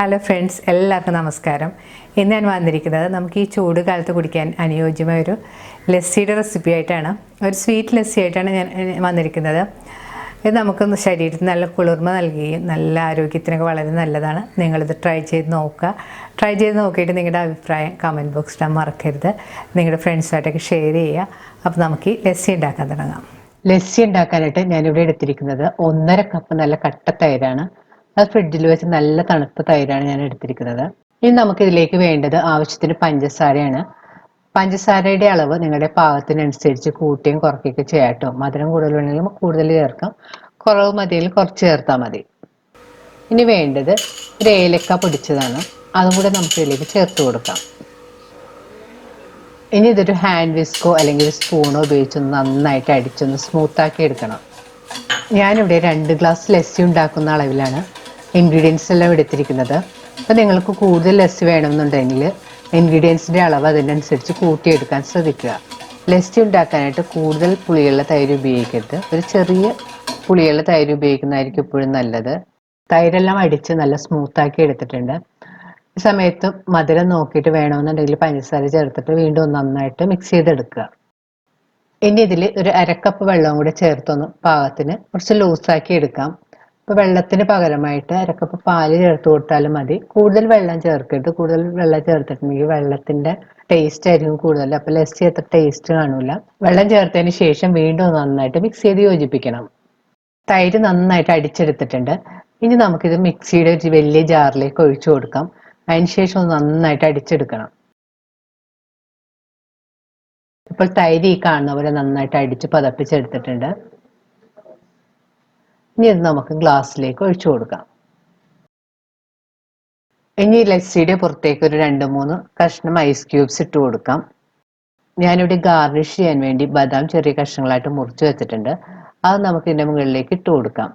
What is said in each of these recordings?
Hello friends, എല്ലാവർക്കും നമസ്കാരം. ഇന്ന് ഞാൻ വന്നിരിക്കുന്നത് നമുക്ക് ഈ ചൂട് കാലത്ത് കുടിക്കാൻ അനുയോജ്യമായ ഒരു ലസ്സിയുടെ റെസിപ്പി ആയിട്ടാണ്. ഒരു സ്വീറ്റ് ലസ്സി ആയിട്ടാണ് ഞാൻ വന്നിരിക്കുന്നത്. ഇത് നമുക്ക് ശരീരത്തിന് നല്ല കുളിർമ നൽകുകയും നല്ല ആരോഗ്യത്തിനൊക്കെ വളരെ നല്ലതാണ്. നിങ്ങളിത് ട്രൈ ചെയ്ത് നോക്കുക. ട്രൈ ചെയ്ത് നോക്കിയിട്ട് നിങ്ങളുടെ അഭിപ്രായം കമൻറ്റ് ബോക്സിൽ മറക്കരുത്. നിങ്ങളുടെ ഫ്രണ്ട്സായിട്ടൊക്കെ ഷെയർ ചെയ്യുക. അപ്പോൾ നമുക്ക് ഈ ലസ്സി ഉണ്ടാക്കാൻ തുടങ്ങാം. ലസ്സി ഉണ്ടാക്കാനായിട്ട് ഞാനിവിടെ എടുത്തിരിക്കുന്നത് 1.5 കപ്പ് നല്ല കട്ട തൈരാണ്. അത് ഫ്രിഡ്ജിൽ വെച്ച് നല്ല തണുത്ത തൈരാണ് ഞാൻ എടുത്തിരിക്കുന്നത്. ഇനി നമുക്കിതിലേക്ക് വേണ്ടത് ആവശ്യത്തിന് പഞ്ചസാരയാണ്. പഞ്ചസാരയുടെ അളവ് നിങ്ങളുടെ പാകത്തിനനുസരിച്ച് കൂട്ടുകയും കുറയ്ക്കുകയൊക്കെ ചെയ്യാം കേട്ടോ. മധുരം കൂടുതൽ വേണമെങ്കിൽ കൂടുതൽ ചേർക്കാം, കുറവ് മതിയെങ്കിൽ കുറച്ച് ചേർത്താൽ മതി. ഇനി വേണ്ടത് ഒരു ഏലക്ക പൊടിച്ചതാണ്. അതും കൂടെ നമുക്ക് ഇതിലേക്ക് ചേർത്ത് കൊടുക്കാം. ഇനി ഇതൊരു ഹാൻഡ് വിസ്കോ അല്ലെങ്കിൽ ഒരു സ്പൂണോ ഉപയോഗിച്ചൊന്ന് നന്നായിട്ട് അടിച്ചൊന്ന് സ്മൂത്താക്കി എടുക്കണം. ഞാനിവിടെ 2 ഗ്ലാസ് ലസ്സി ഉണ്ടാക്കുന്ന അളവിലാണ് ഇൻഗ്രീഡിയൻസ് എല്ലാം എടുത്തിരിക്കുന്നത്. അപ്പോൾ നിങ്ങൾക്ക് കൂടുതൽ ലസ്സി വേണമെന്നുണ്ടെങ്കിൽ ഇൻഗ്രീഡിയൻസിൻ്റെ അളവ് അതിനനുസരിച്ച് കൂട്ടിയെടുക്കാൻ ശ്രദ്ധിക്കുക. ലസ്സി ഉണ്ടാക്കാനായിട്ട് കൂടുതൽ പുളിയുള്ള തൈര് ഉപയോഗിക്കരുത്. ഒരു ചെറിയ പുളിയുള്ള തൈര് ഉപയോഗിക്കുന്നതായിരിക്കും എപ്പോഴും നല്ലത്. തൈരെല്ലാം അടിച്ച് നല്ല സ്മൂത്താക്കി എടുത്തിട്ടുണ്ട്. ഈ സമയത്ത് മധുരം നോക്കിയിട്ട് വേണമെന്നുണ്ടെങ്കിൽ പഞ്ചസാര ചേർത്തിട്ട് വീണ്ടും നന്നായിട്ട് മിക്സ് ചെയ്തെടുക്കുക. ഇനി ഇതിൽ ഒരു 1/2 കപ്പ് വെള്ളം കൂടെ ചേർത്തൊന്ന് പാകത്തിന് കുറച്ച് ലൂസാക്കി എടുക്കാം. ഇപ്പോൾ വെള്ളത്തിന് പകരമായിട്ട് 1/2 കപ്പ് പാല് ചേർത്ത് കൊടുത്താലും മതി. കൂടുതൽ വെള്ളം ചേർക്കരുത്. കൂടുതൽ വെള്ളം ചേർത്തിട്ടുണ്ടെങ്കിൽ വെള്ളത്തിൻ്റെ ടേസ്റ്റ് ആയിരിക്കും കൂടുതൽ. അപ്പോൾ ലസ്സി അത്ര ടേസ്റ്റ് കാണില്ല. വെള്ളം ചേർത്തതിന് ശേഷം വീണ്ടും നന്നായിട്ട് മിക്സ് ചെയ്ത് യോജിപ്പിക്കണം. തൈര് നന്നായിട്ട് അടിച്ചെടുത്തിട്ടുണ്ട്. ഇനി നമുക്കിത് മിക്സിയുടെ ഒരു വലിയ ജാറിലേക്ക് ഒഴിച്ചു കൊടുക്കാം. അതിനുശേഷം ഒന്ന് നന്നായിട്ട് അടിച്ചെടുക്കണം. ഇപ്പോൾ തൈര് ഈ കാണുന്ന പോലെ നന്നായിട്ട് അടിച്ച് പതപ്പിച്ചെടുത്തിട്ടുണ്ട്. ഇനി ഇത് നമുക്ക് ഗ്ലാസ്സിലേക്ക് ഒഴിച്ചു കൊടുക്കാം. ഇനി ലസ്സിയുടെ പുറത്തേക്ക് ഒരു 2-3 കഷ്ണം ഐസ് ക്യൂബ്സ് ഇട്ട് കൊടുക്കാം. ഞാനിവിടെ ഗാർണിഷ് ചെയ്യാൻ വേണ്ടി ബദാം ചെറിയ കഷ്ണങ്ങളായിട്ട് മുറിച്ച് വെച്ചിട്ടുണ്ട്. അത് നമുക്ക് ഇതിൻ്റെ മുകളിലേക്ക് ഇട്ട് കൊടുക്കാം.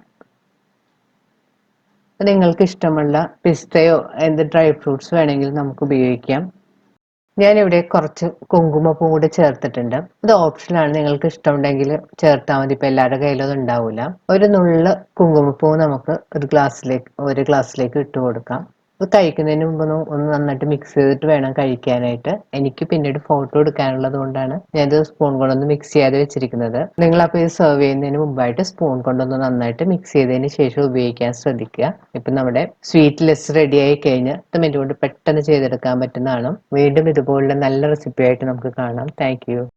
നിങ്ങൾക്ക് ഇഷ്ടമുള്ള പിസ്തയോ എന്ത് ഡ്രൈ ഫ്രൂട്ട്സ് വേണമെങ്കിലും നമുക്ക് ഉപയോഗിക്കാം. ഞാനിവിടെ കുറച്ച് കുങ്കുമപ്പൂ കൂടെ ചേർത്തിട്ടുണ്ട്. ഇത് ഓപ്ഷനാണ്, നിങ്ങൾക്ക് ഇഷ്ടമുണ്ടെങ്കിൽ ചേർത്താൽ മതി. ഇപ്പം എല്ലാവരുടെ കയ്യിലും അത് ഉണ്ടാവില്ല. ഒരു നുള്ള് കുങ്കുമപ്പൂ നമുക്ക് ഒരു ഗ്ലാസ്സിലേക്ക് ഇട്ട് കൊടുക്കാം. ഇത് കഴിക്കുന്നതിന് മുമ്പ് ഒന്ന് നന്നായിട്ട് മിക്സ് ചെയ്തിട്ട് വേണം കഴിക്കാനായിട്ട്. എനിക്ക് പിന്നീട് ഫോട്ടോ എടുക്കാനുള്ളത് കൊണ്ടാണ് ഞാനിത് സ്പൂൺ കൊണ്ടൊന്ന് മിക്സ് ചെയ്യാതെ വെച്ചിരിക്കുന്നത്. നിങ്ങളപ്പോൾ ഇത് സെർവ് ചെയ്യുന്നതിന് മുമ്പായിട്ട് സ്പൂൺ കൊണ്ടൊന്ന് നന്നായിട്ട് മിക്സ് ചെയ്തതിന് ശേഷം ഉപയോഗിക്കാൻ ശ്രദ്ധിക്കുക. ഇപ്പം നമ്മുടെ സ്വീറ്റ് ലെസ് റെഡി ആയി കഴിഞ്ഞ് 10 മിനിറ്റ് കൊണ്ട് പെട്ടെന്ന് ചെയ്തെടുക്കാൻ പറ്റുന്നതാണ്. വീണ്ടും ഇതുപോലുള്ള നല്ല റെസിപ്പി ആയിട്ട് നമുക്ക് കാണാം. Thank you.